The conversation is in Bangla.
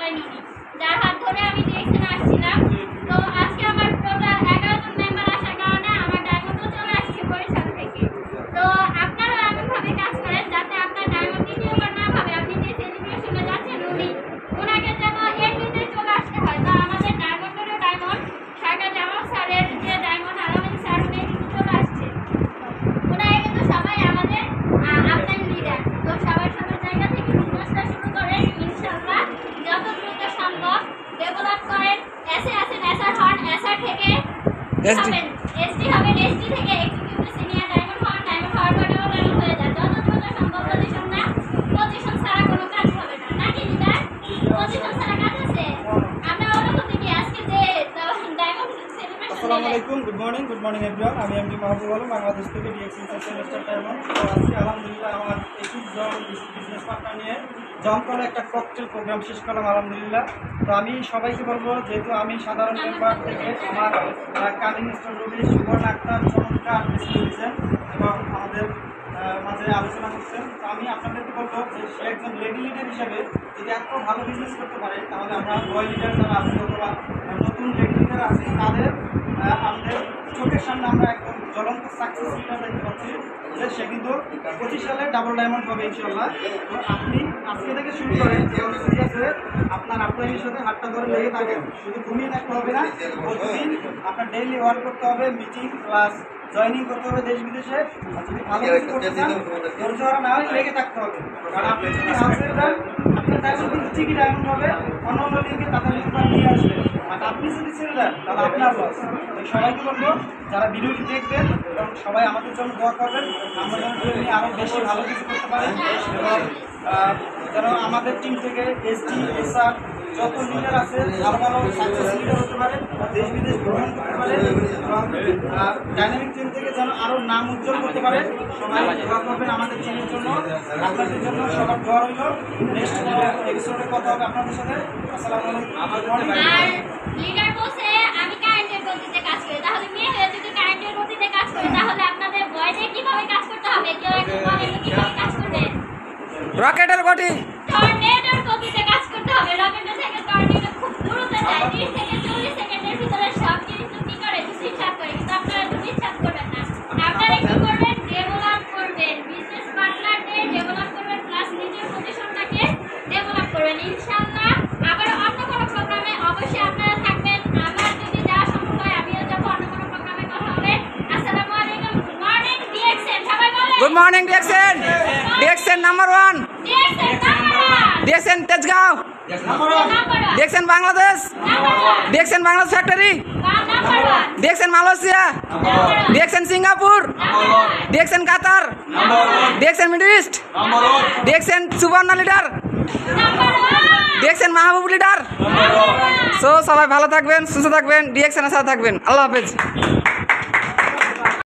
আফতাই নুরি, যার হাত ধরে আমি ডিএক্সএন আসছিলাম। তো আজকে আমার টোটাল 11 জন মেম্বার আসার কারণে আমার ডায়মন্ডও চলে আসছে বরিশাল থেকে। তো আপনারাও এমনভাবে কাজ করেন যাতে আপনার ডায়মন্ড দ্বিতীয়বার না ভাবে আপনি যে সেলিব্রেশনে যাচ্ছেন ওনাকে যেন এমনিতে চলে আসতে হয়। তো আমাদের ডায়মন্ডেরও ডায়মন্ড সরকার জামাল স্যারের যে ডায়মন্ড আলমিন স্যার উনি কিন্তু চলে আসছে। ওনারা কিন্তু সবাই আমাদের আফতাই লিডার। তো সবাই সবার জায়গা থেকে বিজনেসটা শুরু করেন, ইনশাআল্লাহ যত দ্রুত সম্ভব ডেভেলপ করেন। এসে আছেন এসআর হন, এসআর থেকে হবেন এসডি, হবেন এসডি থেকে এক্সিকিউটিভ সিনিয়র ডায়মন্ড হন, ডায়মন্ড হওয়ার পরেও ডায়মন্ড হয়ে যায়। যত দ্রুত সম্ভব পজিশন না, পজিশন ছাড়া কোনো কাজ হবে না, নাকি লিডার? পজিশন ছাড়া কাজ আছে। আমরা অনুভূতি কি আজকে যে ডায়মন্ড সেলিব্রেশন। আসসালামু আলাইকুম, গুড মর্নিং এভরিওয়ান। আমি এমডি মাহবুব আলম, বাংলাদেশ থেকে ডিএক্সএন সেমিস্টার ডায়মন্ড। তো আজকে আলহামদুলিল্লাহ আমার 21 জন বিজনেস পার্টনার নিয়ে জমকালো একটা ককটেল প্রোগ্রাম শেষ করলাম আলহামদুলিল্লাহ। তো আমি সবাইকে বলবো, যেহেতু আমি সাধারণ মেম্বার থেকে আমার কাজিন মিস্টার রবি, সুবর্ণ আক্তার চমৎকার দিয়েছেন এবং আমাদের মাঝে আলোচনা করছেন। তো আমি আপনাদেরকে বলবো যে সে একজন লেডি লিডার হিসেবে যদি এত ভালো বিজনেস করতে পারে, তাহলে আমরা বয় লিডার যারা আছে অথবা নতুন লেডি লিডার আছে তাদের আমাদের চোখের সামনে আমরা একদম জ্বলন্ত সাকসেস লিডার দেখতে পাচ্ছি যে সে কিন্তু 25 সালে ডাবল ডায়মন্ড হবে ইনশাল্লাহ। তো আপনি আজকে থেকে শুরু করেন যে সিরিয়াসে আপনার আপনার সাথে হাতটা ধরে লেগে থাকেন। শুধু ঘুমিয়ে থাকতে হবে না, প্রতিদিন আপনার ডেইলি ওয়ার্ক করতে হবে, মিটিং ক্লাস জয়েনিং করতে হবে দেশ বিদেশে। যদি ভালো কিছু করতে চান, ধৈর্য হারা না হয় লেগে থাকতে হবে। কারণ আপনি যদি হাউসের যান, আপনার ডায়মন্ড কিন্তু ঠিকই ডায়মন্ড হবে, অন্য অন্য লিগে তাদের নিয়ে আসবে। আর আপনি যদি ছেড়ে দেন তাহলে আপনার লস। সবাইকে বলবো যারা ভিডিওটি দেখবেন এবং সবাই আমাদের জন্য দোয়া করবেন, আমরা যেন আরও বেশি ভালো কিছু করতে পারি এবং যেন আমাদের টিম থেকে এসটি এসআর যত লিডার আছে ভালো ভালো সাকসেস লিডার হতে পারে, দেশ বিদেশ ভ্রমণ করতে পারে এবং ডাইনামিক টিম থেকে যেন আরও নাম উজ্জ্বল করতে পারে। সবাই দোয়া করবেন আমাদের টিমের জন্য, আপনাদের জন্য সবার দোয়া রইল। নেক্সট এপিসোডে কথা হবে আপনাদের সাথে। আসসালামু আলাইকুম। লিডার বসে আমি কারেন্টের গতিতে কাজ করি, তাহলে মেয়ে হয়ে যদি কারেন্টের গতিতে কাজ করে তাহলে আপনাদের বয়সে কিভাবে কাজ করতে হবে? কেউ একটু বলেন কিভাবে কাজ করবে? রকেটের গতি, টর্নেডোর গতিতে কাজ করতে হবে। রকেটের থেকে টর্নেডো খুব দ্রুত যায়, 30 থেকে 40 সেকেন্ডের ভিতরে সব জিনিস কি করে দুঃসাত করে, কিন্তু আপনারা দুঃসাত করবেন না। আপনারা কি করবেন? ডেভেলপ করবেন, বিজনেস পার্টনারদের ডেভেলপ করবেন, প্লাস নিজের পজিশনটাকে ডেভেলপ করবেন। ইনশাআল্লাহ আবার অন্য কোনো প্রোগ্রামে অবশ্যই আপনারা থাকবেন। আমার যদি যাওয়া সম্ভব হয় আমিও যাবো, অন্য কোনো প্রোগ্রামে কথা হবে। আসসালামু আলাইকুম, গুড মর্নিং ডিএক্সএন, সবাই বলেন good morning DXN. DXN number 1, DXN number 1, DXN Tejgaon, DXN Bangladesh, DXN Bangladesh factory, DXN Malaysia, DXN Singapore, DXN Qatar, DXN Middle East, DXN Suborno leader, DXN Mahbub leader. So সবাই ভালো থাকবেন, সুস্থ থাকবেন, ডিএক্সএন এর সাথে থাকবেন। আল্লাহ হাফেজ।